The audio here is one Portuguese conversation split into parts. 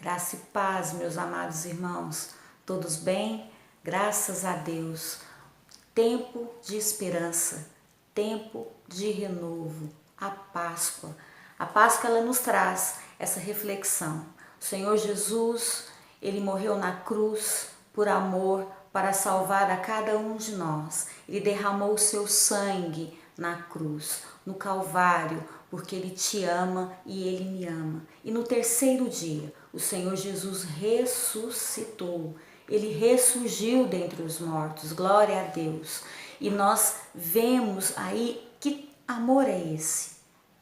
Graça e paz, meus amados irmãos. Todos bem? Graças a Deus. Tempo de esperança, tempo de renovo, a Páscoa. A Páscoa, ela nos traz essa reflexão. O Senhor Jesus, Ele morreu na cruz por amor para salvar a cada um de nós. Ele derramou o seu sangue na cruz, no Calvário, porque Ele te ama e Ele me ama. E no terceiro dia, o Senhor Jesus ressuscitou. Ele ressurgiu dentre os mortos, glória a Deus. E nós vemos aí que amor é esse,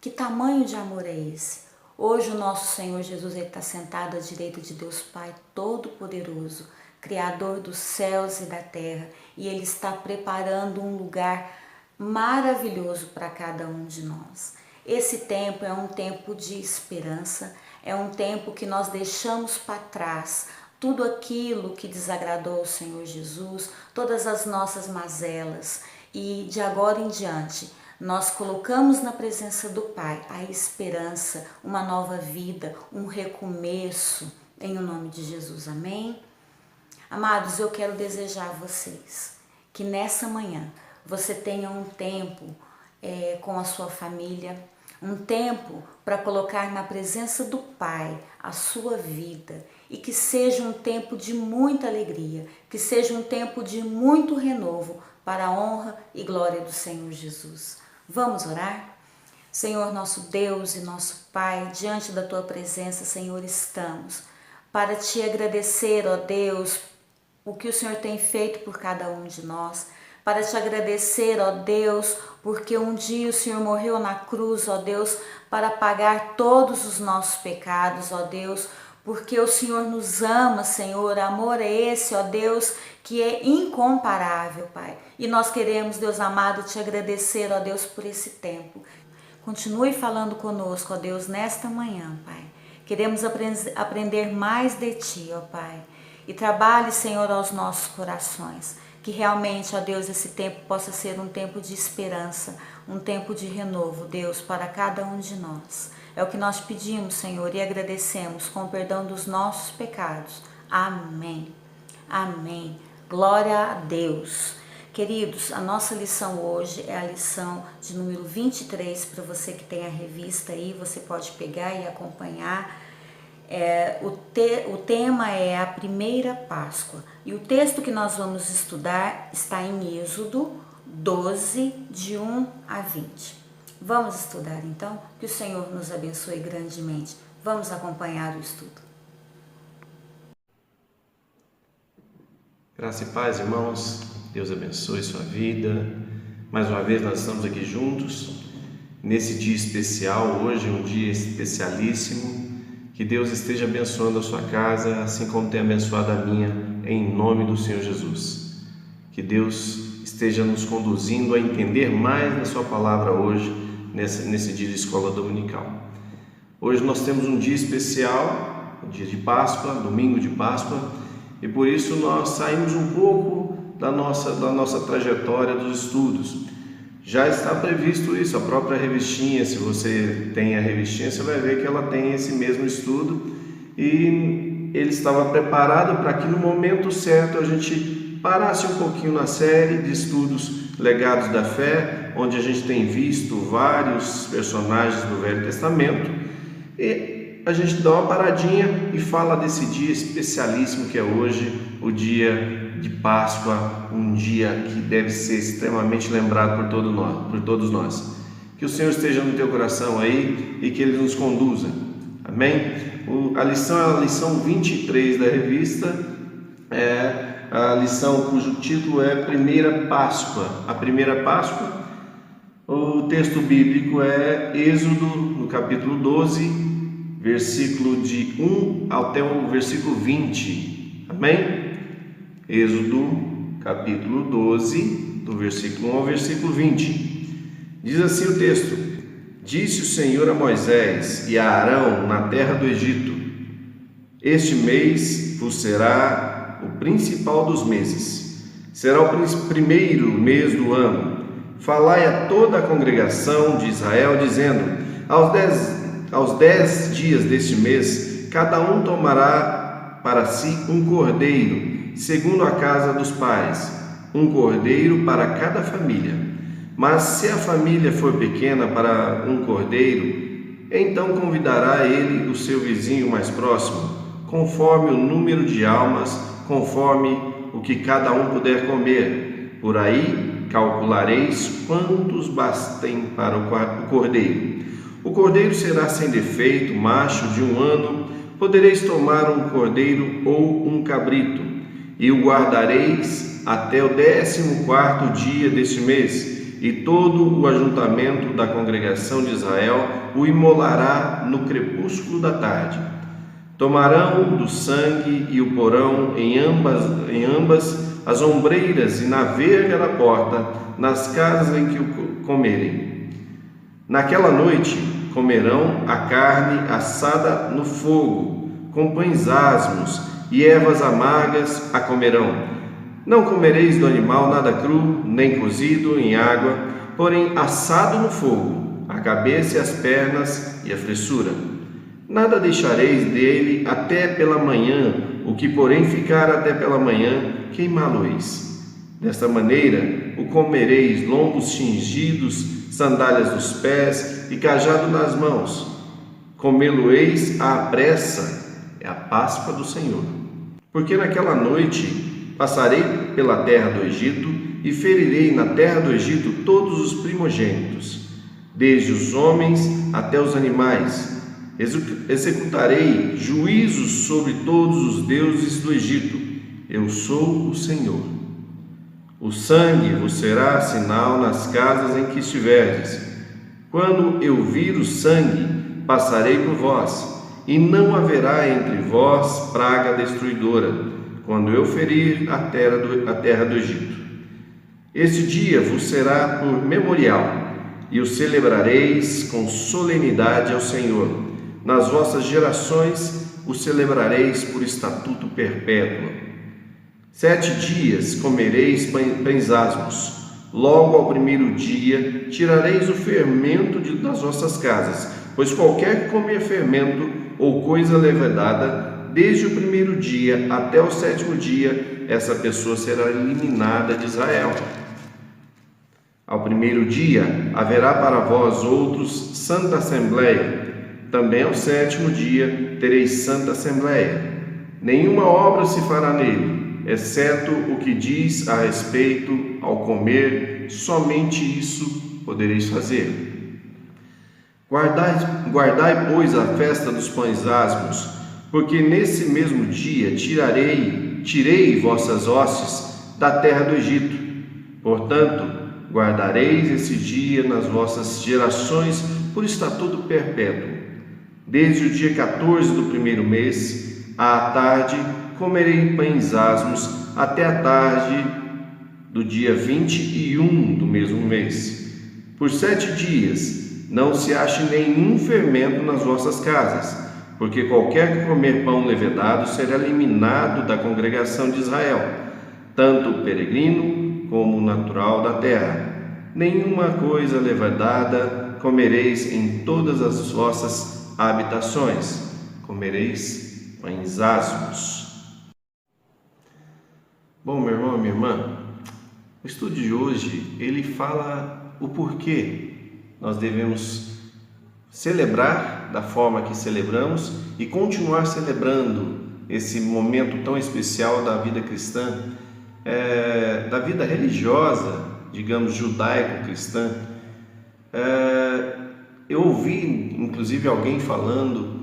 que tamanho de amor é esse. Hoje o nosso Senhor Jesus está sentado à direita de Deus Pai Todo-Poderoso, Criador dos céus e da terra, e Ele está preparando um lugar maravilhoso para cada um de nós. Esse tempo é um tempo de esperança, é um tempo que nós deixamos para trás tudo aquilo que desagradou ao Senhor Jesus, todas as nossas mazelas, e de agora em diante nós colocamos na presença do Pai a esperança, uma nova vida, um recomeço, em nome de Jesus, amém? Amados, eu quero desejar a vocês que nessa manhã você tenha um tempo com a sua família, um tempo para colocar na presença do Pai a sua vida, e que seja um tempo de muita alegria, que seja um tempo de muito renovo para a honra e glória do Senhor Jesus. Vamos orar? Senhor, nosso Deus e nosso Pai, diante da Tua presença, Senhor, estamos para Te agradecer, ó Deus, o que o Senhor tem feito por cada um de nós, para Te agradecer, ó Deus, porque um dia o Senhor morreu na cruz, ó Deus, para pagar todos os nossos pecados, ó Deus, porque o Senhor nos ama, Senhor. Amor é esse, ó Deus, que é incomparável, Pai. E nós queremos, Deus amado, Te agradecer, ó Deus, por esse tempo. Continue falando conosco, ó Deus, nesta manhã, Pai. Queremos aprender mais de Ti, ó Pai. E trabalhe, Senhor, aos nossos corações. Que realmente, ó Deus, esse tempo possa ser um tempo de esperança, um tempo de renovo, Deus, para cada um de nós. É o que nós pedimos, Senhor, e agradecemos com o perdão dos nossos pecados. Amém. Amém. Glória a Deus. Queridos, a nossa lição hoje é a lição de número 23, para você que tem a revista aí, você pode pegar e acompanhar. O tema é a primeira Páscoa, e o texto que nós vamos estudar está em Êxodo 12, de 1 a 20. Vamos estudar então? Que o Senhor nos abençoe grandemente. Vamos acompanhar o estudo. Graça e paz, irmãos. Deus abençoe sua vida. Mais uma vez nós estamos aqui juntos, nesse dia especial, hoje um dia especialíssimo. Que Deus esteja abençoando a sua casa, assim como tem abençoado a minha, em nome do Senhor Jesus. Que Deus esteja nos conduzindo a entender mais da sua palavra hoje, nesse dia de escola dominical. Hoje nós temos um dia especial, um dia de Páscoa, domingo de Páscoa, e por isso nós saímos um pouco da nossa trajetória dos estudos. Já está previsto isso, a própria revistinha, se você tem a revistinha, você vai ver que ela tem esse mesmo estudo, e ele estava preparado para que no momento certo a gente parasse um pouquinho na série de estudos Legados da Fé, onde a gente tem visto vários personagens do Velho Testamento, e a gente dá uma paradinha e fala desse dia especialíssimo que é hoje, o dia de Páscoa, um dia que deve ser extremamente lembrado por todos nós. Que o Senhor esteja no teu coração aí e que Ele nos conduza. Amém? A lição é a lição 23 da revista, é a lição cujo título é Primeira Páscoa. A primeira Páscoa, o texto bíblico é Êxodo, no capítulo 12, versículo de 1 até o versículo 20. Amém? Êxodo, capítulo 12, do versículo 1 ao versículo 20. Diz assim o texto: Disse o Senhor a Moisés e a Arão na terra do Egito: Este mês vos será o principal dos meses, será o primeiro mês do ano. Falai a toda a congregação de Israel, dizendo: aos 10 dias deste mês, cada um tomará para si um cordeiro, segundo a casa dos pais, um cordeiro para cada família. Mas se a família for pequena para um cordeiro, então convidará ele o seu vizinho mais próximo, conforme o número de almas, conforme o que cada um puder comer. Por aí calculareis quantos bastem para o cordeiro. O cordeiro será sem defeito, macho de 1 ano. Podereis tomar um cordeiro ou um cabrito, e o guardareis até o 14º dia deste mês, e todo o ajuntamento da congregação de Israel o imolará no crepúsculo da tarde. Tomarão do sangue e o porão em ambas as ombreiras e na verga da porta, nas casas em que o comerem. Naquela noite comerão a carne assada no fogo, com pães asmos e ervas amargas a comerão. Não comereis do animal nada cru, nem cozido em água, porém assado no fogo, a cabeça e as pernas e a fressura. Nada deixareis dele até pela manhã, o que porém ficar até pela manhã, queimá-lo-eis. Desta maneira o comereis: lombos cingidos, sandálias dos pés e cajado nas mãos. Comê-lo-eis à pressa, é a Páscoa do Senhor. Porque naquela noite passarei pela terra do Egito e ferirei na terra do Egito todos os primogênitos, desde os homens até os animais. Executarei juízos sobre todos os deuses do Egito. Eu sou o Senhor. O sangue vos será sinal nas casas em que estiverdes. Quando eu vir o sangue, passarei por vós, e não haverá entre vós praga destruidora, quando eu ferir a terra do Egito. Este dia vos será por memorial, e o celebrareis com solenidade ao Senhor. Nas vossas gerações o celebrareis por estatuto perpétuo. 7 dias comereis pães asmos. Logo ao primeiro dia tirareis o fermento das vossas casas, pois qualquer que comer fermento ou coisa levedada, desde o primeiro dia até o 7º dia, essa pessoa será eliminada de Israel. Ao primeiro dia haverá para vós outros santa assembleia. Também ao 7º dia tereis santa assembleia. Nenhuma obra se fará nele, exceto o que diz a respeito ao comer, somente isso podereis fazer. Guardai, pois, a festa dos pães asmos, porque nesse mesmo dia tirei vossas hostes da terra do Egito. Portanto, guardareis esse dia nas vossas gerações por estatuto perpétuo. Desde o dia 14 do primeiro mês, à tarde, comerei pães asmos até a tarde do dia 21 do mesmo mês. Por 7 dias não se ache nenhum fermento nas vossas casas, porque qualquer que comer pão levedado será eliminado da congregação de Israel, tanto o peregrino como o natural da terra. Nenhuma coisa levedada comereis em todas as vossas habitações. Comereis pães asmos. Bom, meu irmão e minha irmã, o estudo de hoje, ele fala o porquê nós devemos celebrar da forma que celebramos e continuar celebrando esse momento tão especial da vida cristã, da vida religiosa, digamos, judaico-cristã. Eu ouvi, inclusive, alguém falando,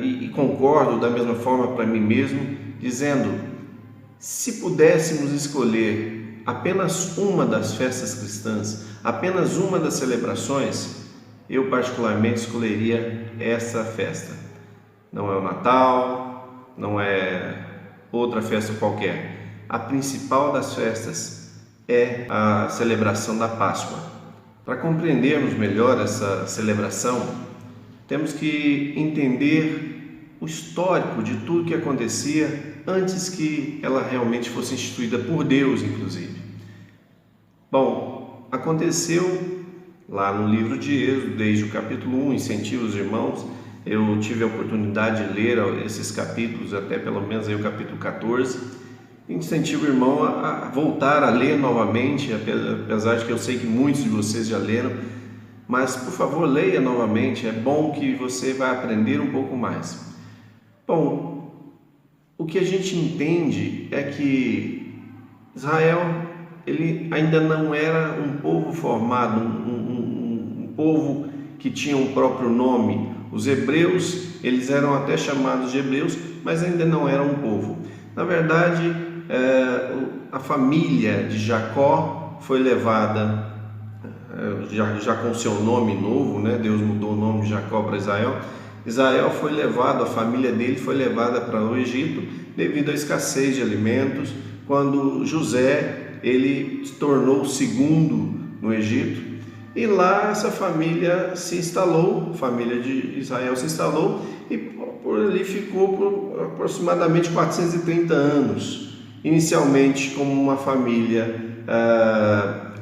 e concordo da mesma forma para mim mesmo, dizendo: se pudéssemos escolher apenas uma das festas cristãs, apenas uma das celebrações, eu particularmente escolheria essa festa. Não é o Natal, não é outra festa qualquer. A principal das festas é a celebração da Páscoa. Para compreendermos melhor essa celebração, temos que entender o histórico de tudo que acontecia antes que ela realmente fosse instituída por Deus, inclusive. Bom, aconteceu lá no livro de Êxodo, desde o capítulo 1, incentiva os irmãos, Eu tive a oportunidade de ler esses capítulos, até pelo menos aí o capítulo 14. Incentivo o irmão a voltar a ler novamente, apesar de que eu sei que muitos de vocês já leram, mas por favor leia novamente, é bom que você vai aprender um pouco mais. Bom, o que a gente entende é que Israel, ele ainda não era um povo formado, um povo que tinha um próprio nome. Os hebreus, eles eram até chamados de hebreus, mas ainda não eram um povo. Na verdade, a família de Jacó foi levada, já com seu nome novo, né? Deus mudou o nome de Jacó para Israel. Israel foi levado, a família dele foi levada para o Egito devido à escassez de alimentos, quando José ele se tornou o segundo no Egito, e lá essa família se instalou, a família de Israel se instalou, e por ali ficou por aproximadamente 430 anos, inicialmente como uma família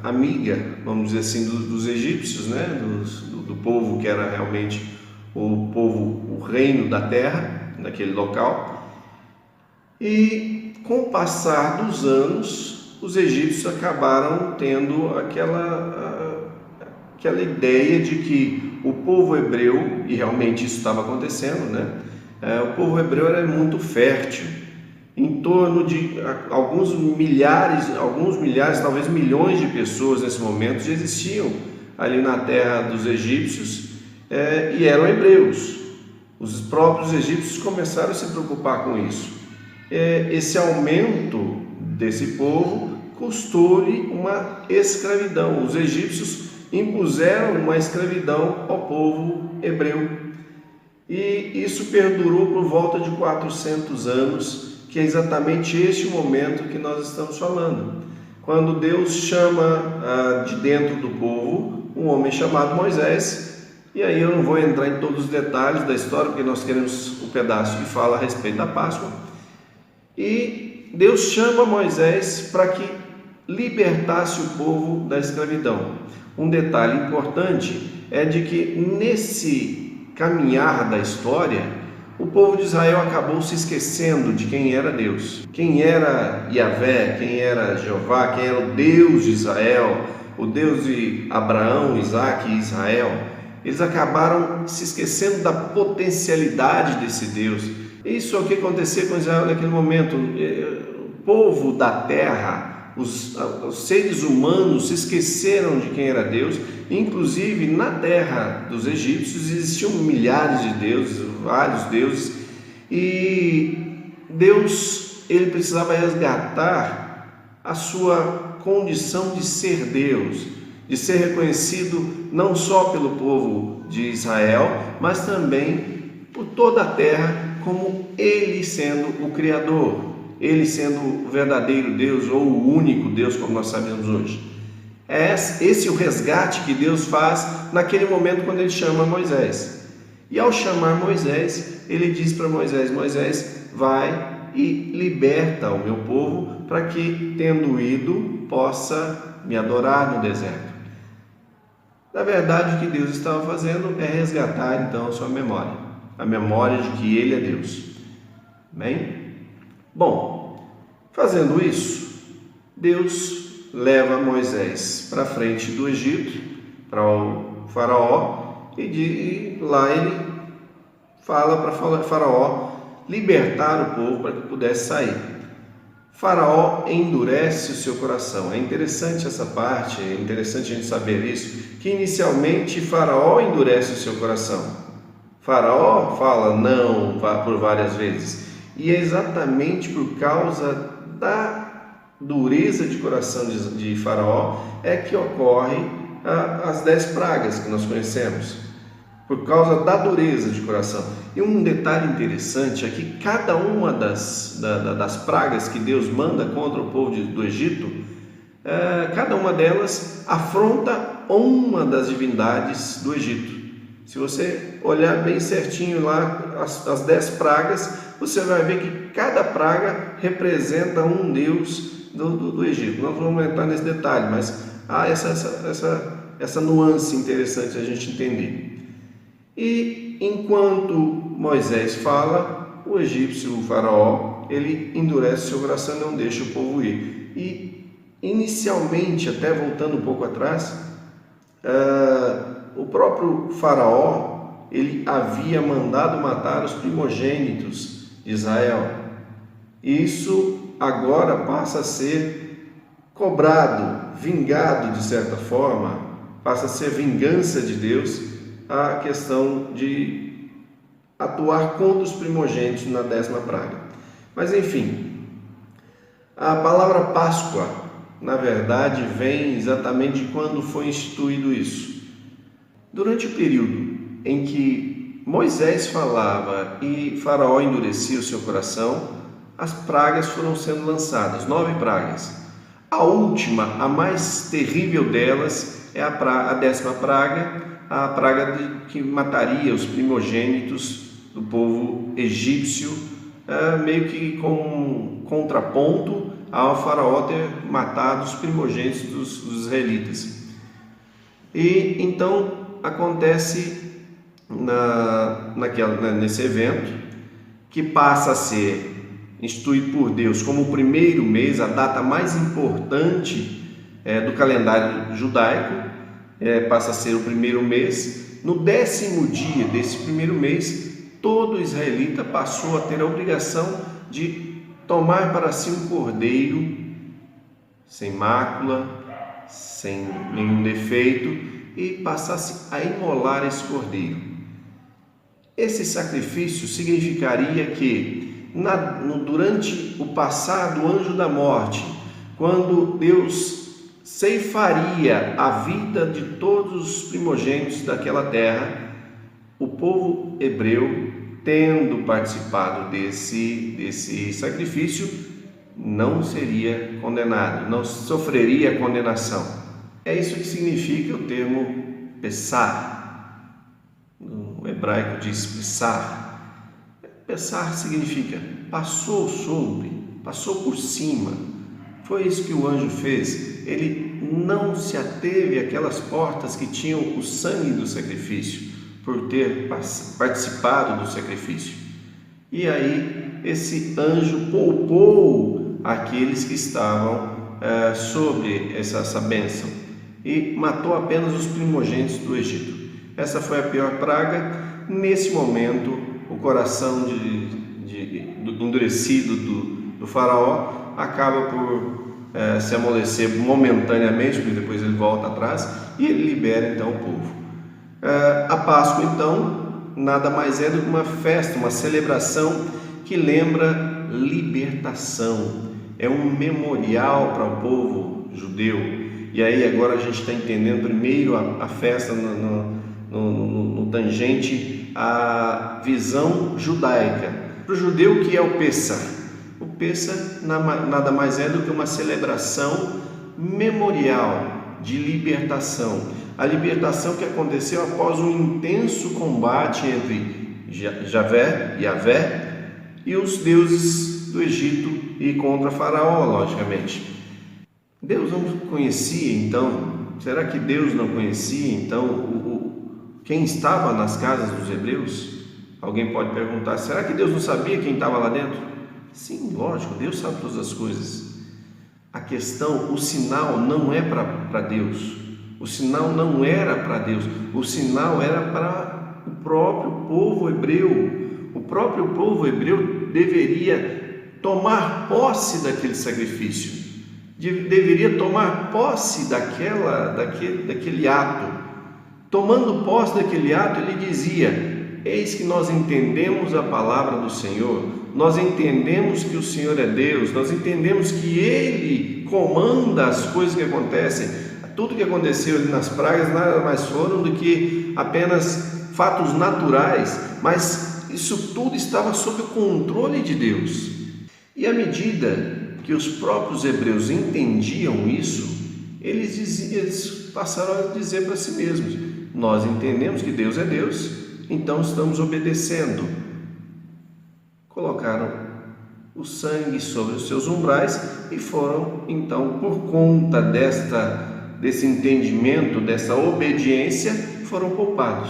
amiga, vamos dizer assim, dos egípcios, né? do povo que era realmente o povo, o reino da terra, naquele local. E com o passar dos anos, os egípcios acabaram tendo aquela ideia de que o povo hebreu, e realmente isso estava acontecendo, né? O povo hebreu era muito fértil, em torno de alguns milhares, talvez milhões de pessoas nesse momento já existiam ali na terra dos egípcios, e eram hebreus. Os próprios egípcios começaram a se preocupar com isso. Esse aumento desse povo custou-lhe uma escravidão. Os egípcios impuseram uma escravidão ao povo hebreu, e isso perdurou por volta de 400 anos, que é exatamente este momento que nós estamos falando, quando Deus chama de dentro do povo um homem chamado Moisés. E aí eu não vou entrar em todos os detalhes da história, porque nós queremos o pedaço que fala a respeito da Páscoa. E Deus chama Moisés para que libertasse o povo da escravidão. Um detalhe importante é de que nesse caminhar da história, o povo de Israel acabou se esquecendo de quem era Deus, quem era Yahvé, quem era Jeová, quem era o Deus de Israel, o Deus de Abraão, Isaque e Israel. Eles acabaram se esquecendo da potencialidade desse Deus. Isso é o que aconteceu com Israel naquele momento. O povo da terra, os seres humanos se esqueceram de quem era Deus. Inclusive na terra dos egípcios existiam milhares de deuses, vários deuses, e Deus ele precisava resgatar a sua condição de ser Deus, de ser reconhecido não só pelo povo de Israel, mas também por toda a terra, como Ele sendo o Criador, Ele sendo o verdadeiro Deus ou o único Deus, como nós sabemos hoje. Esse é o resgate que Deus faz naquele momento quando Ele chama Moisés. E ao chamar Moisés, Ele diz para Moisés: Moisés, vai e liberta o meu povo, para que, tendo ido, possa me adorar no deserto. Na verdade, o que Deus estava fazendo é resgatar então a sua memória, a memória de que Ele é Deus. Bem? Bom, fazendo isso, Deus leva Moisés para frente do Egito, para o faraó, e lá ele fala para o faraó libertar o povo para que pudesse sair. Faraó endurece o seu coração. É interessante essa parte, é interessante a gente saber isso, que inicialmente Faraó endurece o seu coração. Faraó fala não por várias vezes, e é exatamente por causa da dureza de coração de Faraó é que ocorre as 10 pragas que nós conhecemos, por causa da dureza de coração. E um detalhe interessante é que cada uma das pragas que Deus manda contra o povo do Egito, cada uma delas afronta uma das divindades do Egito. Se você olhar bem certinho lá as 10 pragas, você vai ver que cada praga representa um deus do Egito. Nós vamos entrar nesse detalhe, mas há essa nuance interessante a gente entender. E enquanto Moisés fala, o egípcio, o faraó, ele endurece seu coração e não deixa o povo ir. E inicialmente, até voltando um pouco atrás, o próprio faraó, ele havia mandado matar os primogênitos de Israel. Isso agora passa a ser cobrado, vingado de certa forma, passa a ser vingança de Deus, a questão de atuar contra os primogênitos na 10ª praga. Mas enfim, a palavra Páscoa, na verdade, vem exatamente quando foi instituído isso. Durante o período em que Moisés falava e Faraó endurecia o seu coração, as pragas foram sendo lançadas, 9 pragas. A última, a mais terrível delas, é a 10ª praga, a praga que mataria os primogênitos do povo egípcio, meio que com um contraponto ao faraó ter matado os primogênitos dos israelitas. E então acontece nesse evento, que passa a ser instituído por Deus como o primeiro mês, a data mais importante do calendário judaico, passa a ser o primeiro mês. No 10º dia desse primeiro mês, todo israelita passou a ter a obrigação de tomar para si um cordeiro sem mácula, sem nenhum defeito, e passasse a imolar esse cordeiro. Esse sacrifício significaria que durante o passar do anjo da morte, quando Deus ceifaria a vida de todos os primogênitos daquela terra, o povo hebreu, tendo participado desse sacrifício, não seria condenado, não sofreria condenação. É isso que significa o termo Pessah. No hebraico diz Pessah. Pessah significa passou sobre, passou por cima. Foi isso que o anjo fez. Ele não se ateve àquelas portas que tinham o sangue do sacrifício, por ter participado do sacrifício. E aí esse anjo poupou aqueles que estavam sobre essa bênção e matou apenas os primogênitos do Egito. Essa foi a pior praga. Nesse momento, o coração endurecido do faraó acaba por se amolecer momentaneamente, porque depois ele volta atrás e ele libera então o povo. A Páscoa, então, nada mais é do que uma festa, uma celebração que lembra libertação. É um memorial para o povo judeu. E aí agora a gente está entendendo primeiro a festa no tangente à visão judaica. Para o judeu, o que é o Pessah? O Pessah nada mais é do que uma celebração memorial de libertação. A libertação que aconteceu após um intenso combate entre Yahvé e os deuses do Egito e contra Faraó, logicamente. Deus não conhecia, então? Será que Deus não conhecia, então, quem estava nas casas dos hebreus? Alguém pode perguntar, será que Deus não sabia quem estava lá dentro? Sim, lógico, Deus sabe todas as coisas. A questão, o sinal não é para Deus. O sinal não era para Deus. O sinal era para o próprio povo hebreu. O próprio povo hebreu deveria tomar posse daquele sacrifício. Deveria tomar posse daquele ato. Tomando posse daquele ato, ele dizia: eis que nós entendemos a palavra do Senhor, nós entendemos que o Senhor é Deus, nós entendemos que Ele comanda as coisas que acontecem. Tudo que aconteceu ali nas pragas nada mais foram do que apenas fatos naturais, mas isso tudo estava sob o controle de Deus. E à medida que os próprios hebreus entendiam isso, eles passaram a dizer para si mesmos: nós entendemos que Deus é Deus, então estamos obedecendo. Colocaram o sangue sobre os seus umbrais e foram, então, por conta desse entendimento, dessa obediência, foram poupados.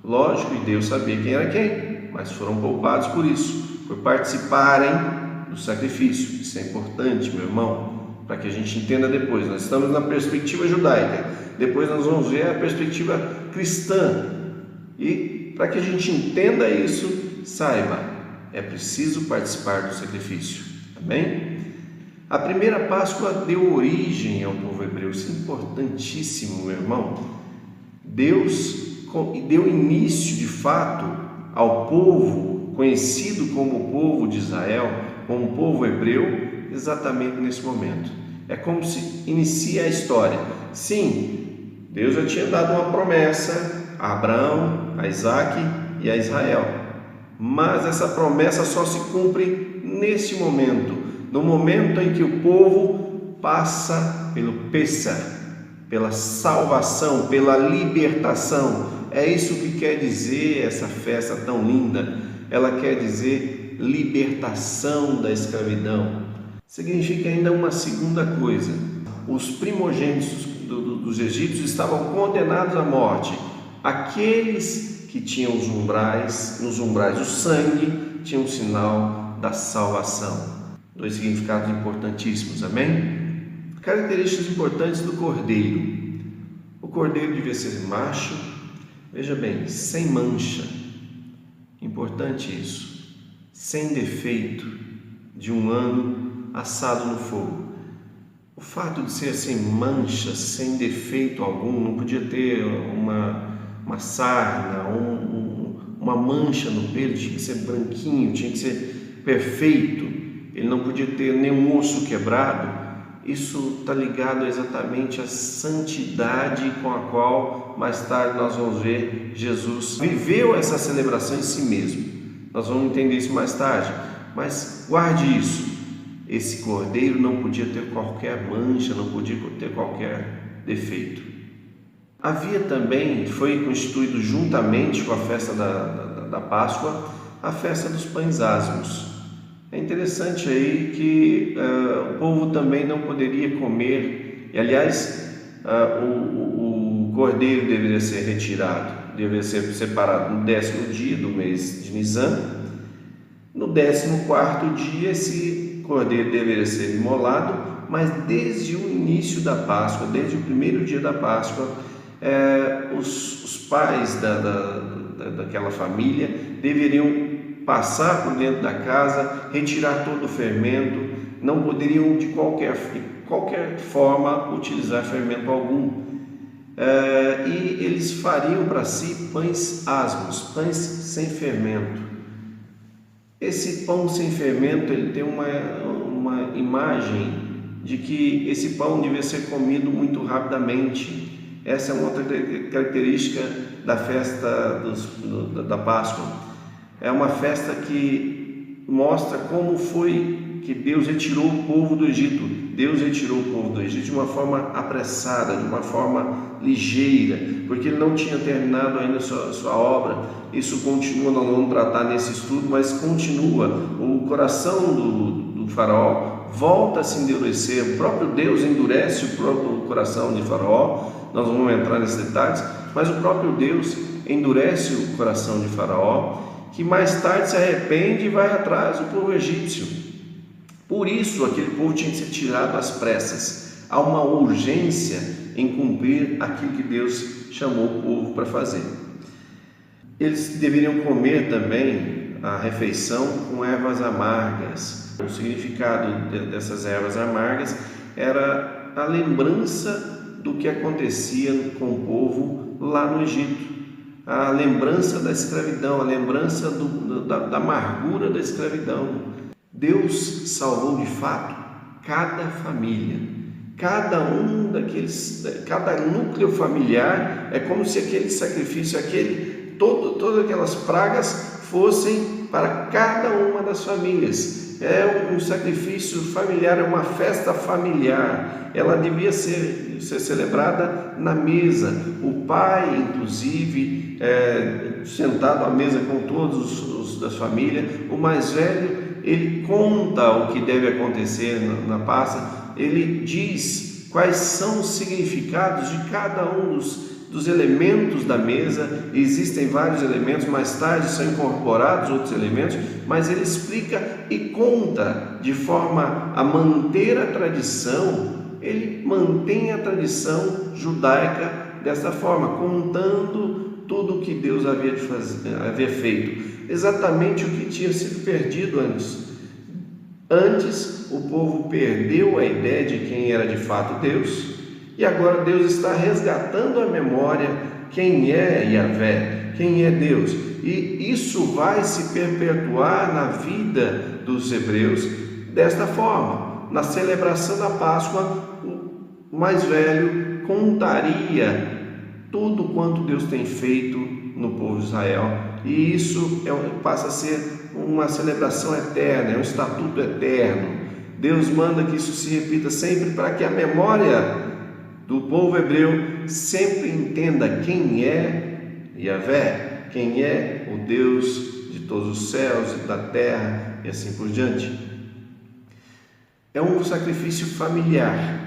Lógico, e Deus sabia quem era quem, mas foram poupados por isso, por participarem do sacrifício. Isso é importante, meu irmão, para que a gente entenda depois. Nós estamos na perspectiva judaica, depois nós vamos ver a perspectiva cristã. E para que a gente entenda isso, saiba, é preciso participar do sacrifício. Amém? A primeira Páscoa deu origem ao povo hebreu. Isso é importantíssimo, meu irmão. Deus deu início, de fato, ao povo conhecido como o povo de Israel, como o povo hebreu, exatamente nesse momento. É como se inicia a história. Sim, Deus já tinha dado uma promessa a Abraão, a Isaque e a Israel, mas essa promessa só se cumpre neste momento, no momento em que o povo passa pelo Pessah, pela salvação, pela libertação. É isso que quer dizer essa festa tão linda. Ela quer dizer libertação da escravidão. Significa ainda uma segunda coisa: os primogênitos dos egípcios estavam condenados à morte. Aqueles que tinham nos umbrais o sangue, tinham um sinal da salvação. Dois significados importantíssimos, amém? Características importantes do cordeiro. O cordeiro devia ser macho, veja bem, sem mancha. Importante isso. Sem defeito, de 1 ano, assado no fogo. O fato de ser sem mancha, sem defeito algum, não podia ter uma sarna, uma mancha no pelo, tinha que ser branquinho, tinha que ser perfeito, ele não podia ter nenhum osso quebrado. Isso está ligado exatamente à santidade com a qual mais tarde nós vamos ver Jesus viveu essa celebração em si mesmo. Nós vamos entender isso mais tarde, mas guarde isso: esse cordeiro não podia ter qualquer mancha, não podia ter qualquer defeito. Havia também, foi constituído juntamente com a festa da Páscoa, a festa dos pães asmos. É interessante aí que o povo também não poderia comer, e aliás, o cordeiro deveria ser retirado, deveria ser separado no 10º dia do mês de Nisan. No 14º dia, esse cordeiro deveria ser imolado, mas desde o início da Páscoa, desde o primeiro dia da Páscoa, os pais daquela família deveriam passar por dentro da casa, retirar todo o fermento, não poderiam de qualquer forma utilizar fermento algum. E eles fariam para si pães asmos, pães sem fermento. Esse pão sem fermento, ele tem uma imagem de que esse pão devia ser comido muito rapidamente. Essa é uma outra característica da festa da Páscoa. É uma festa que mostra como foi que Deus retirou o povo do Egito. Deus retirou o povo do Egito de uma forma apressada, de uma forma ligeira, porque ele não tinha terminado ainda sua obra. Isso continua, nós vamos tratar nesse estudo, mas continua. O coração do faraó volta a se endurecer. O próprio Deus endurece o próprio coração de faraó. Nós vamos entrar nesses detalhes, mas o próprio Deus endurece o coração de faraó, que mais tarde se arrepende e vai atrás do povo egípcio. Por isso, aquele povo tinha que ser tirado às pressas. Há uma urgência em cumprir aquilo que Deus chamou o povo para fazer. Eles deveriam comer também a refeição com ervas amargas. O significado dessas ervas amargas era a lembrança do que acontecia com o povo lá no Egito. A lembrança da escravidão, a lembrança da amargura da escravidão. Deus salvou de fato cada família, cada núcleo familiar. É como se aquele sacrifício, todas aquelas pragas fossem para cada uma das famílias. É um sacrifício familiar, é uma festa familiar. Ela devia ser celebrada na mesa. O pai, inclusive, sentado à mesa com todos os da família. O mais velho, ele conta o que deve acontecer na Páscoa. Ele diz quais são os significados de cada um dos elementos da mesa. Existem vários elementos, mais tarde são incorporados outros elementos, mas ele explica e conta de forma a manter a tradição. Ele mantém a tradição judaica dessa forma, contando tudo o que Deus havia feito, exatamente o que tinha sido perdido antes. Antes, o povo perdeu a ideia de quem era de fato Deus, e agora Deus está resgatando a memória quem é Yahvé, quem é Deus. E isso vai se perpetuar na vida dos hebreus desta forma. Na celebração da Páscoa, o mais velho contaria tudo quanto Deus tem feito no povo de Israel, e isso passa a ser uma celebração eterna, é um estatuto eterno. Deus manda que isso se repita sempre, para que a memória do povo hebreu sempre entenda quem é Yahvé, quem é o Deus de todos os céus e da terra e assim por diante. É um sacrifício familiar,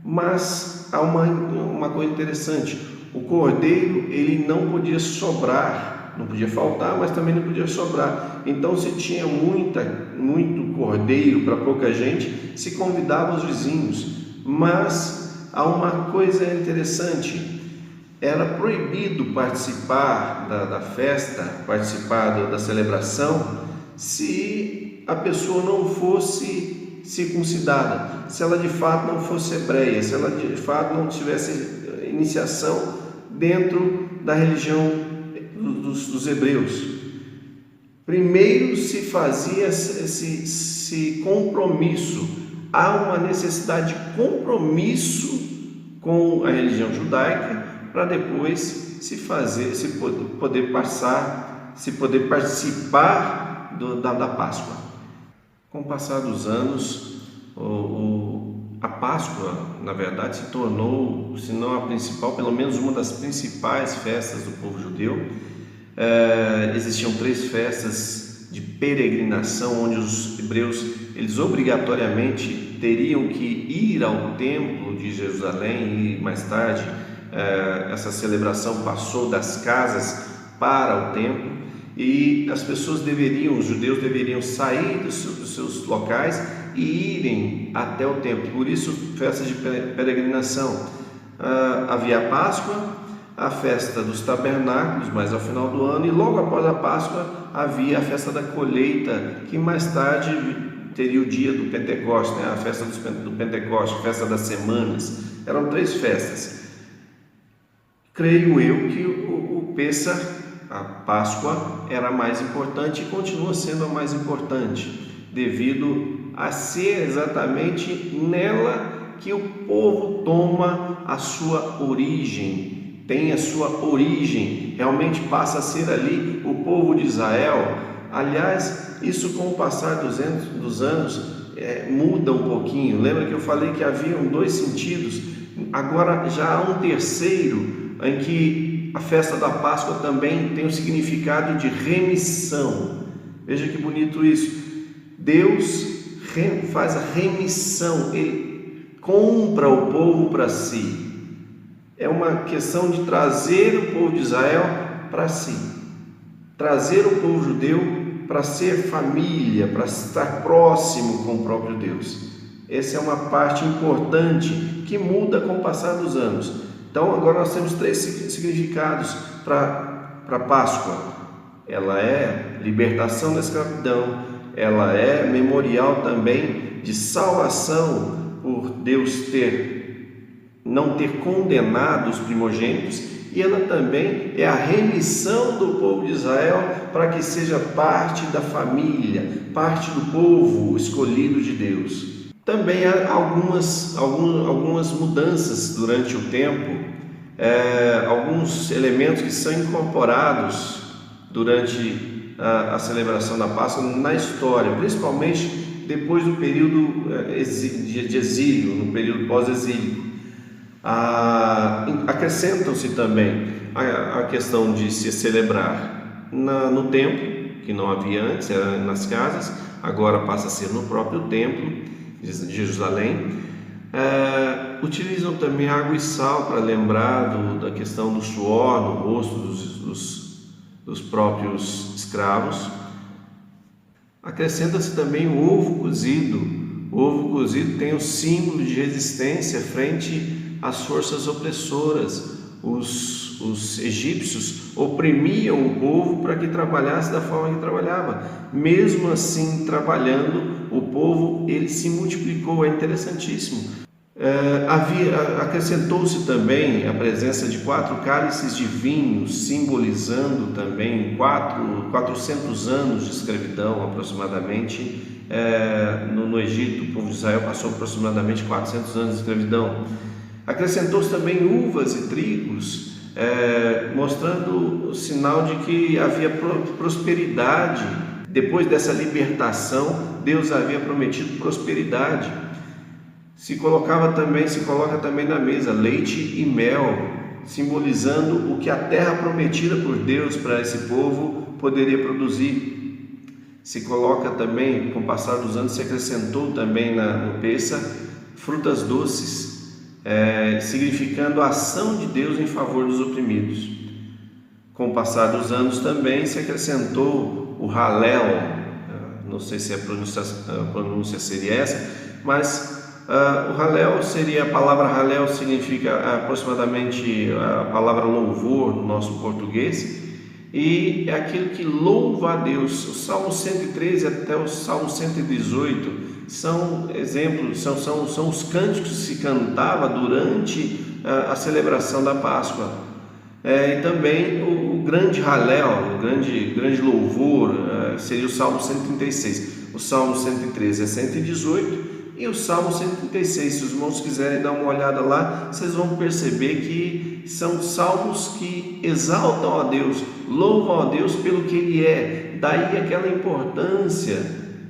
mas há uma coisa interessante: o cordeiro ele não podia sobrar, não podia faltar, mas também não podia sobrar. Então, se tinha muito cordeiro para pouca gente, se convidava os vizinhos. Mas há uma coisa interessante: era proibido participar da festa, participar da celebração, se a pessoa não fosse circuncidada, se ela de fato não fosse hebreia, se ela de fato não tivesse iniciação dentro da religião dos hebreus. Primeiro se fazia esse compromisso. Há uma necessidade de compromisso com a religião judaica para depois poder participar da Páscoa. Com o passar dos anos, a Páscoa, na verdade, se tornou, se não a principal, pelo menos uma das principais festas do povo judeu. Existiam 3 festas de peregrinação, onde os hebreus, eles obrigatoriamente teriam que ir ao templo de Jerusalém, e mais tarde essa celebração passou das casas para o templo, e as pessoas os judeus deveriam sair dos seus locais e irem até o templo. Por isso, festas de peregrinação. Havia a Páscoa, a festa dos tabernáculos, mais ao final do ano, e logo após a Páscoa havia a festa da colheita, que mais tarde teria o dia do Pentecostes, a festa do Pentecostes, a festa das semanas. Eram 3 festas. Creio eu que o Pêssar, a Páscoa, era a mais importante e continua sendo a mais importante, devido a ser exatamente nela que o povo toma a sua origem, tem a sua origem, realmente passa a ser ali o povo de Israel. Aliás, isso com o passar dos anos muda um pouquinho. Lembra que eu falei que haviam 2 sentidos? Agora já há um terceiro, em que a festa da Páscoa também tem o significado de remissão. Veja que bonito isso. Deus faz a remissão, Ele compra o povo para si. É uma questão de trazer o povo de Israel para si, trazer o povo judeu para ser família, para estar próximo com o próprio Deus. Essa é uma parte importante que muda com o passar dos anos. Então agora nós temos 3 significados para a Páscoa. Ela é libertação da escravidão, ela é memorial também de salvação por Deus não ter condenado os primogênitos, e ela também é a remissão do povo de Israel para que seja parte da família, parte do povo escolhido de Deus. Também há algumas mudanças durante o tempo, alguns elementos que são incorporados durante a celebração da Páscoa na história, principalmente depois do período de exílio, no período pós-exílico. Acrescentam-se também a questão de se celebrar no templo, que não havia antes, era nas casas, agora passa a ser no próprio templo de Jerusalém. Utilizam também água e sal para lembrar da questão do suor no rosto dos próprios escravos. Acrescenta-se também o ovo cozido. O ovo cozido tem o símbolo de resistência frente às forças opressoras. Os egípcios oprimiam o povo para que trabalhasse da forma que trabalhava. Mesmo assim, trabalhando, o povo ele se multiplicou. É interessantíssimo. Acrescentou-se também a presença de 4 cálices de vinho, simbolizando também 400 anos de escravidão aproximadamente. No Egito, o povo de Israel passou aproximadamente 400 anos de escravidão. Acrescentou-se também uvas e trigos, mostrando o sinal de que havia prosperidade. Depois dessa libertação, Deus havia prometido prosperidade. Se coloca também na mesa leite e mel, simbolizando o que a terra prometida por Deus para esse povo poderia produzir. Se coloca também, com o passar dos anos, se acrescentou também no Pêssar frutas doces, significando a ação de Deus em favor dos oprimidos. Com o passar dos anos também se acrescentou o Halel, não sei se a pronúncia seria essa, mas o Halel seria, a palavra Halel significa aproximadamente a palavra louvor no nosso português, e é aquilo que louva a Deus. O Salmo 113 até o Salmo 118 são exemplos, são os cânticos que se cantava durante a celebração da Páscoa. E também o grande Halel, o grande louvor, seria o Salmo 136. O Salmo 113 é 118 e o Salmo 136, se os irmãos quiserem dar uma olhada lá, vocês vão perceber que são salmos que exaltam a Deus, louvam a Deus pelo que Ele é. Daí aquela importância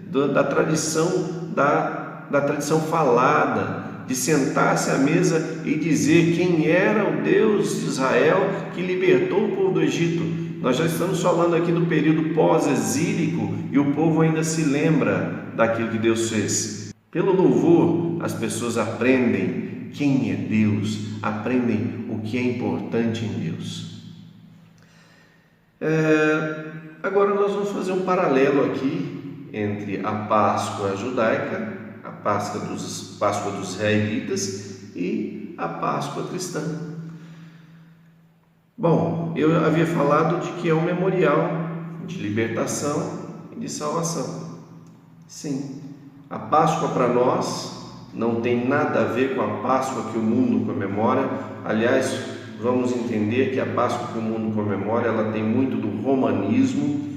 da tradição, da tradição falada, de sentar-se à mesa e dizer quem era o Deus de Israel que libertou o povo do Egito. Nós já estamos falando aqui do período pós-exílico e o povo ainda se lembra daquilo que Deus fez. Pelo louvor, as pessoas aprendem quem é Deus, aprendem o que é importante em Deus. Agora nós vamos fazer um paralelo aqui entre a Páscoa judaica, a Páscoa dos israelitas e a Páscoa cristã. Bom, eu havia falado de que é um memorial de libertação e de salvação. Sim, a Páscoa para nós não tem nada a ver com a Páscoa que o mundo comemora. Aliás, vamos entender que a Páscoa que o mundo comemora, ela tem muito do romanismo.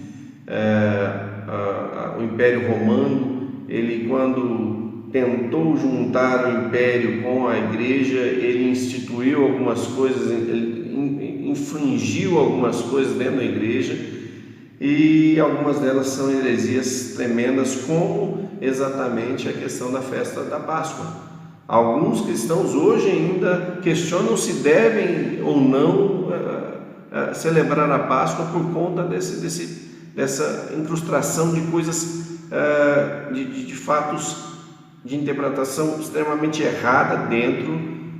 O Império Romano, ele quando tentou juntar o Império com a Igreja, ele instituiu algumas coisas, ele infringiu algumas coisas dentro da Igreja, e algumas delas são heresias tremendas, como exatamente a questão da festa da Páscoa. Alguns cristãos hoje ainda questionam se devem ou não celebrar a Páscoa por conta dessa incrustação de coisas, de fatos de interpretação extremamente errada dentro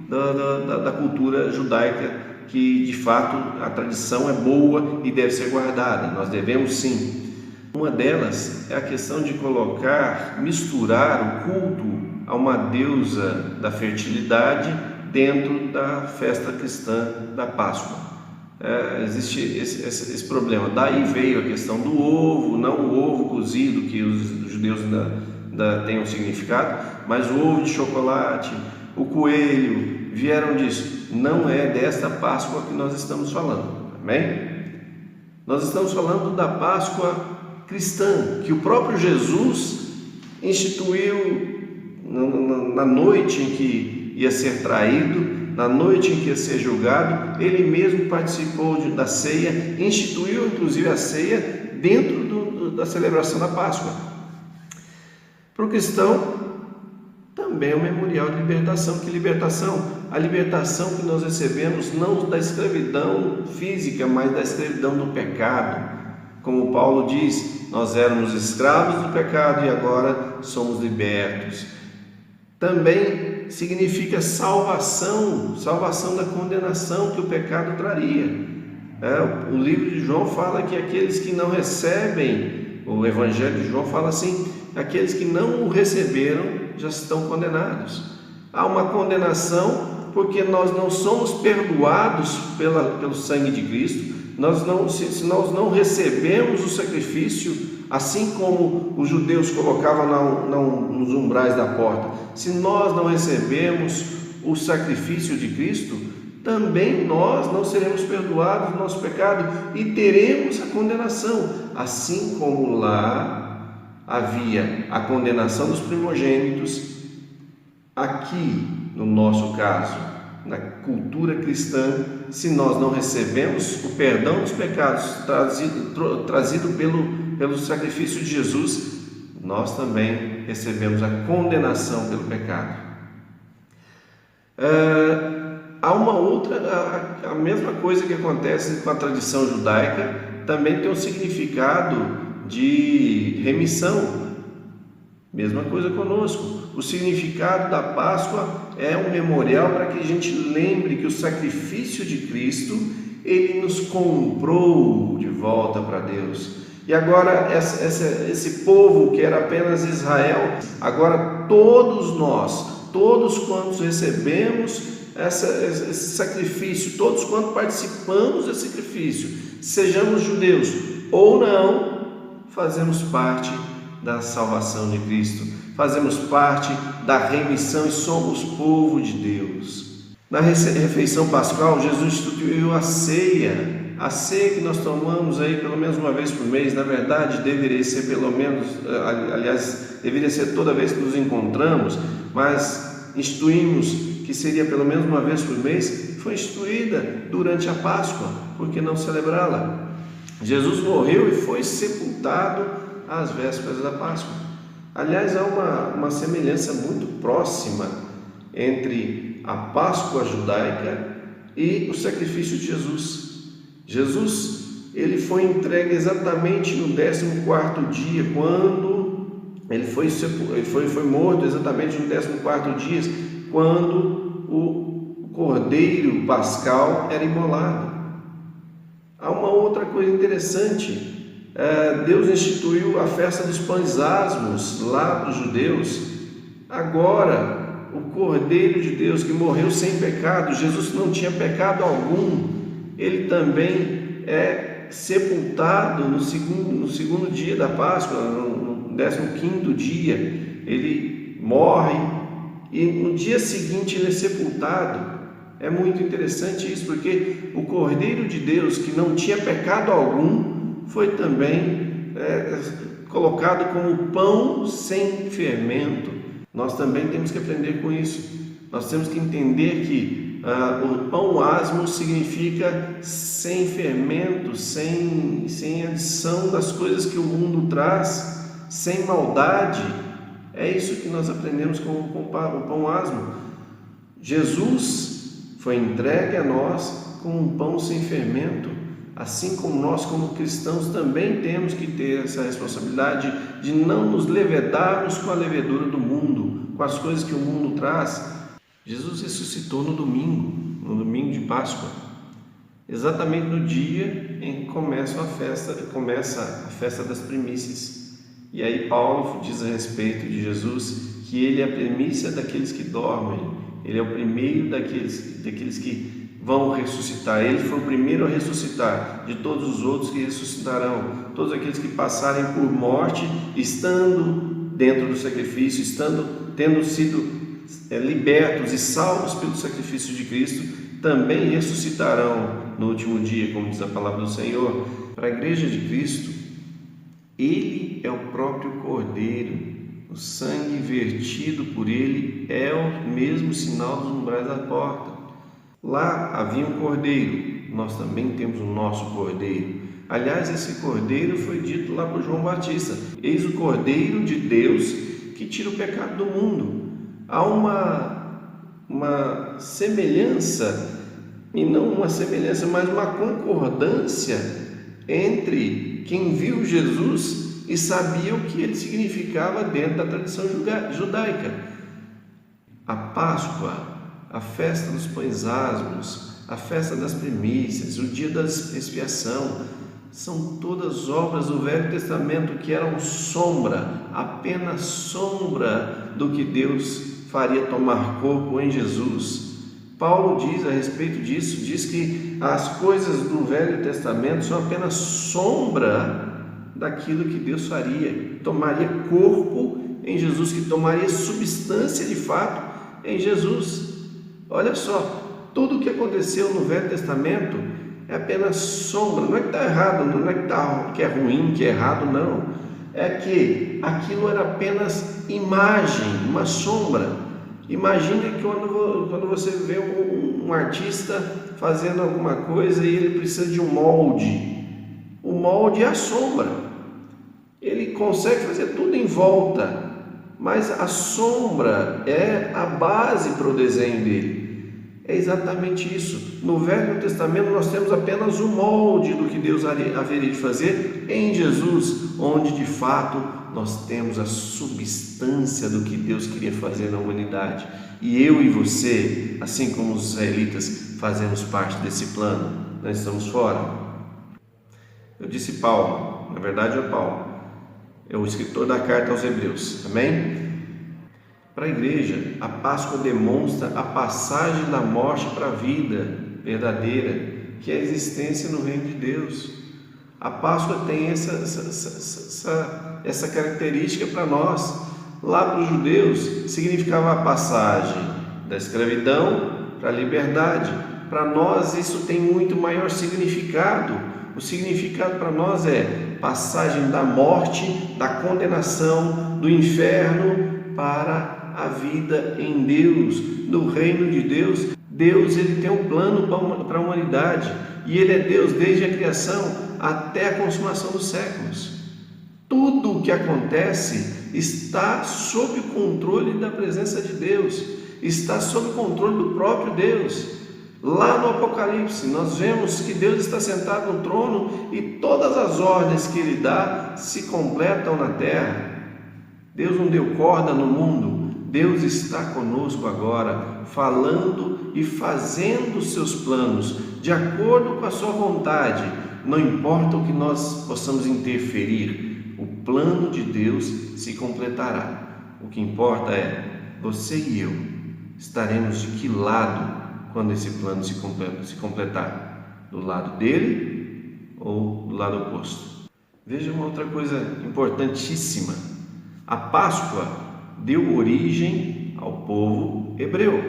da cultura judaica, que de fato a tradição é boa e deve ser guardada, nós devemos sim. Uma delas é a questão de misturar o culto a uma deusa da fertilidade dentro da festa cristã da Páscoa. Existe esse problema. Daí veio a questão do ovo, não o ovo cozido, que os judeus ainda têm um significado, mas o ovo de chocolate, o coelho, vieram disso. Não é desta Páscoa que nós estamos falando, amém? Nós estamos falando da Páscoa cristã, que o próprio Jesus instituiu na noite em que ia ser traído, na noite em que ia ser julgado. Ele mesmo participou da ceia, instituiu inclusive a ceia dentro da celebração da Páscoa. Para o cristão também é um memorial de libertação. Que libertação? A libertação que nós recebemos não da escravidão física, mas da escravidão do pecado. Como Paulo diz, nós éramos escravos do pecado e agora somos libertos. Também significa salvação, salvação da condenação que o pecado traria. O livro de João fala que aqueles que não recebem, o Evangelho de João fala assim, aqueles que não o receberam já estão condenados. Há uma condenação porque nós não somos perdoados pelo sangue de Cristo. Se nós não recebemos o sacrifício, assim como os judeus colocavam nos umbrais da porta, se nós não recebemos o sacrifício de Cristo, também nós não seremos perdoados do nosso pecado e teremos a condenação. Assim como lá havia a condenação dos primogênitos, aqui, no nosso caso, na cultura cristã, se nós não recebemos o perdão dos pecados trazido pelo sacrifício de Jesus, nós também recebemos a condenação pelo pecado. Há uma outra, a mesma coisa que acontece com a tradição judaica, também tem um significado de remissão. Mesma coisa conosco. O significado da Páscoa é um memorial para que a gente lembre que o sacrifício de Cristo, ele nos comprou de volta para Deus. E agora esse povo que era apenas Israel, agora todos nós, todos quantos recebemos esse sacrifício, todos quantos participamos desse sacrifício, sejamos judeus ou não, fazemos parte da salvação de Cristo, fazemos parte da remissão e somos povo de Deus. Na refeição pascal, Jesus instituiu a ceia que nós tomamos aí pelo menos uma vez por mês. Na verdade, deveria ser pelo menos, aliás, deveria ser toda vez que nos encontramos, mas instituímos que seria pelo menos uma vez por mês. Foi instituída durante a Páscoa, por que não celebrá-la? Jesus morreu e foi sepultado às vésperas da Páscoa. Aliás, há uma semelhança muito próxima entre a Páscoa judaica e o sacrifício de Jesus. Jesus, ele foi entregue exatamente no 14º dia, quando ele foi morto exatamente no 14º dia, quando o cordeiro pascal era imolado. Há uma outra coisa interessante. Deus instituiu a festa dos pães asmos lá para os judeus. Agora, o Cordeiro de Deus que morreu sem pecado, Jesus não tinha pecado algum, ele também é sepultado no segundo dia da Páscoa, no 15º dia, ele morre e no dia seguinte ele é sepultado. É muito interessante isso, porque o Cordeiro de Deus que não tinha pecado algum foi também colocado como pão sem fermento. Nós também temos que aprender com isso. Nós temos que entender que o pão asmo significa sem fermento, sem adição das coisas que o mundo traz, sem maldade. É isso que nós aprendemos com o pão asmo. Jesus foi entregue a nós como um pão sem fermento, assim como nós, como cristãos, também temos que ter essa responsabilidade de não nos levedarmos com a levedura do mundo, com as coisas que o mundo traz. Jesus ressuscitou no domingo de Páscoa, exatamente no dia em que começa a festa das primícias. E aí Paulo diz a respeito de Jesus que ele é a primícia daqueles que dormem, ele é o primeiro daqueles que vão ressuscitar. Ele foi o primeiro a ressuscitar de todos os outros que ressuscitarão, todos aqueles que passarem por morte, estando dentro do sacrifício, tendo sido libertos e salvos pelo sacrifício de Cristo, também ressuscitarão no último dia, como diz a palavra do Senhor. Para a igreja de Cristo, ele é o próprio Cordeiro. O sangue vertido por ele é o mesmo sinal dos umbrais da porta. Lá havia um cordeiro, nós também temos o nosso cordeiro. Aliás, esse cordeiro foi dito lá por João Batista: eis o Cordeiro de Deus que tira o pecado do mundo. Há uma semelhança, e não uma semelhança, mas uma concordância entre quem viu Jesus e sabia o que ele significava dentro da tradição judaica. A Páscoa, a festa dos pães asmos, a festa das primícias, o dia da expiação, são todas obras do Velho Testamento que eram sombra, apenas sombra do que Deus faria tomar corpo em Jesus. Paulo diz a respeito disso, diz que as coisas do Velho Testamento são apenas sombra daquilo que Deus faria, tomaria corpo em Jesus, que tomaria substância de fato em Jesus. Olha só, tudo o que aconteceu no Velho Testamento é apenas sombra. Não é que está errado, não é que é ruim, que é errado, não. É que aquilo era apenas imagem, uma sombra. Imagine que quando você vê um artista fazendo alguma coisa e ele precisa de um molde. O molde é a sombra. Ele consegue fazer tudo em volta, mas a sombra é a base para o desenho dele. É exatamente isso. No Velho Testamento nós temos apenas o molde do que Deus haveria de fazer em Jesus, onde de fato nós temos a substância do que Deus queria fazer na humanidade. E eu e você, assim como os israelitas, fazemos parte desse plano. Nós estamos fora. Eu disse Paulo, na verdade é Paulo, é o escritor da carta aos Hebreus, amém? Para a igreja, a Páscoa demonstra a passagem da morte para a vida verdadeira, que é a existência no reino de Deus. A Páscoa tem essa característica para nós. Lá para os judeus, significava a passagem da escravidão para a liberdade. Para nós, isso tem muito maior significado. O significado para nós é passagem da morte, da condenação, do inferno para a vida em Deus, no reino de Deus. Deus, ele tem um plano para a humanidade, e ele é Deus desde a criação até a consumação dos séculos. Tudo o que acontece está sob o controle da presença de Deus, está sob o controle do próprio Deus. Lá no Apocalipse nós vemos que Deus está sentado no trono e todas as ordens que ele dá se completam na terra. Deus não deu corda no mundo. Deus está conosco agora, falando e fazendo os seus planos de acordo com a sua vontade. Não importa o que nós possamos interferir, o plano de Deus se completará. O que importa é você e eu estaremos de que lado quando esse plano se completar? Do lado dele ou do lado oposto? Veja uma outra coisa importantíssima. A Páscoa deu origem ao povo hebreu.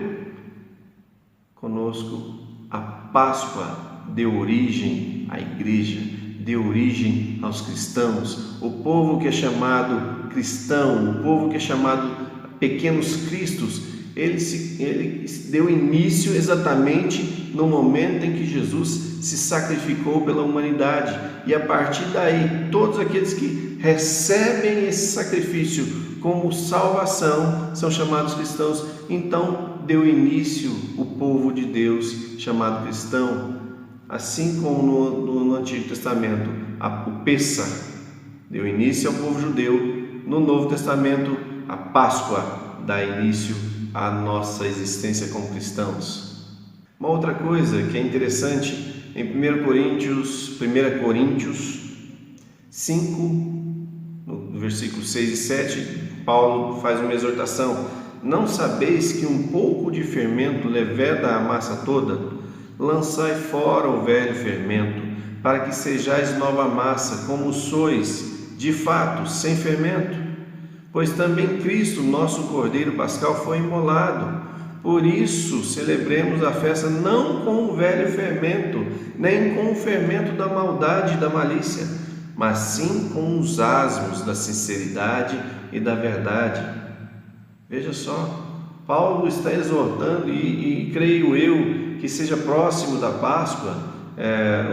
Conosco, a Páscoa deu origem à igreja, deu origem aos cristãos. O povo que é chamado cristão, o povo que é chamado pequenos cristos, ele deu início exatamente no momento em que Jesus se sacrificou pela humanidade. E a partir daí, todos aqueles que recebem esse sacrifício como salvação são chamados cristãos. Então deu início o povo de Deus chamado cristão, assim como no Antigo Testamento o Pêssar deu início ao povo judeu. No Novo Testamento a Páscoa dá início à nossa existência como cristãos. Uma outra coisa que é interessante, em 1 Coríntios 5, no versículo 6 e 7, Paulo faz uma exortação: não sabeis que um pouco de fermento leveda a massa toda? Lançai fora o velho fermento, para que sejais nova massa, como sois, de fato, sem fermento. Pois também Cristo, nosso Cordeiro Pascal, foi imolado. Por isso celebremos a festa não com o velho fermento, nem com o fermento da maldade e da malícia, mas sim com os asmos da sinceridade e da verdade. Veja só, Paulo está exortando, e creio eu que seja próximo da Páscoa.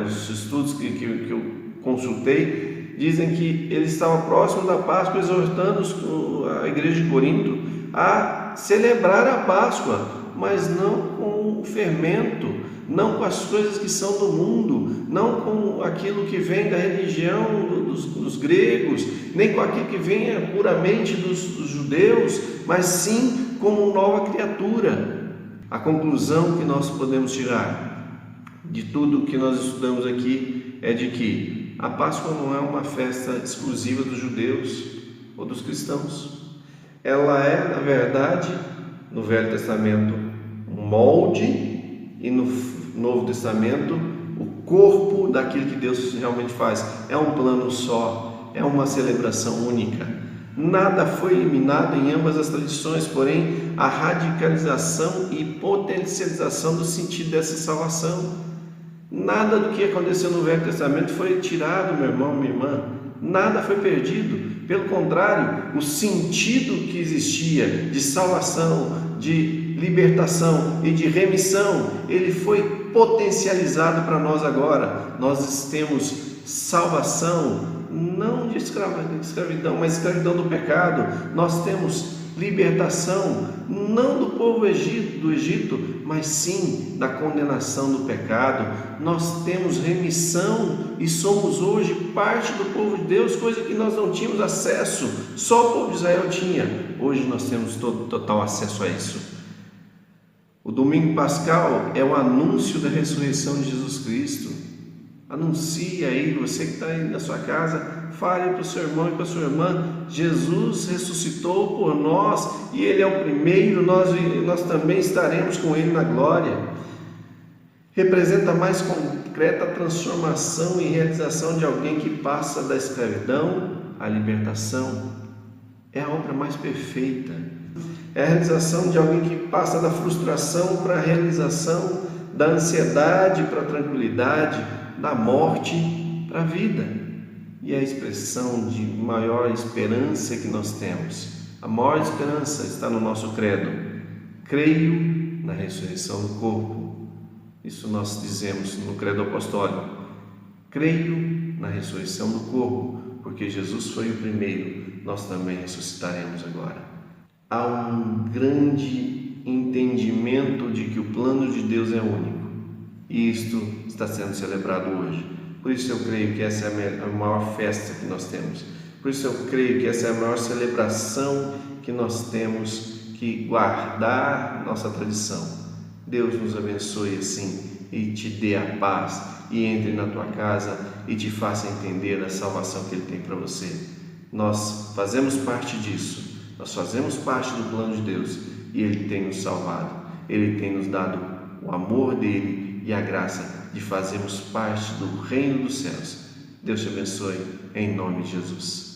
Os estudos que eu consultei dizem que ele estava próximo da Páscoa, exortando a igreja de Corinto a celebrar a Páscoa, mas não com o fermento, não com as coisas que são do mundo, não com aquilo que vem da religião dos gregos, nem com aquilo que vem puramente dos judeus, mas sim como nova criatura. A conclusão que nós podemos tirar de tudo que nós estudamos aqui é de que a Páscoa não é uma festa exclusiva dos judeus ou dos cristãos. Ela é, na verdade, no Velho Testamento, um molde, e no Novo Testamento, o corpo daquilo que Deus realmente faz. É um plano só, é uma celebração única. Nada foi eliminado em ambas as tradições, porém a radicalização e potencialização do sentido dessa salvação. Nada do que aconteceu no Velho Testamento foi tirado, meu irmão, minha irmã. Nada foi perdido. Pelo contrário, o sentido que existia de salvação, de libertação e de remissão, ele foi potencializado para nós agora. Nós temos salvação, não de escravidão, mas escravidão do pecado. Nós temos libertação, não do povo do Egito, mas sim da condenação do pecado. Nós temos remissão e somos hoje parte do povo de Deus, coisa que nós não tínhamos acesso, só o povo de Israel tinha. Hoje nós temos total acesso a isso. O domingo pascal é o anúncio da ressurreição de Jesus Cristo. Anuncie aí, você que está aí na sua casa, fale para o seu irmão e para a sua irmã: Jesus ressuscitou por nós e Ele é o primeiro, nós também estaremos com Ele na glória. Representa a mais concreta transformação e realização de alguém que passa da escravidão à libertação. É a obra mais perfeita. É a realização de alguém que passa da frustração para a realização, da ansiedade para a tranquilidade, da morte para a vida. E é a expressão de maior esperança que nós temos. A maior esperança está no nosso credo: creio na ressurreição do corpo. Isso nós dizemos no credo apostólico: creio na ressurreição do corpo, porque Jesus foi o primeiro, nós também ressuscitaremos agora. Há um grande entendimento de que o plano de Deus é único, e isto está sendo celebrado hoje. Por isso eu creio que essa é a maior festa que nós temos. Por isso eu creio que essa é a maior celebração que nós temos que guardar nossa tradição. Deus nos abençoe assim e te dê a paz, e entre na tua casa e te faça entender a salvação que Ele tem para você. Nós fazemos parte disso. Nós fazemos parte do plano de Deus e Ele tem nos salvado. Ele tem nos dado o amor dEle e a graça de fazermos parte do reino dos céus. Deus te abençoe, em nome de Jesus.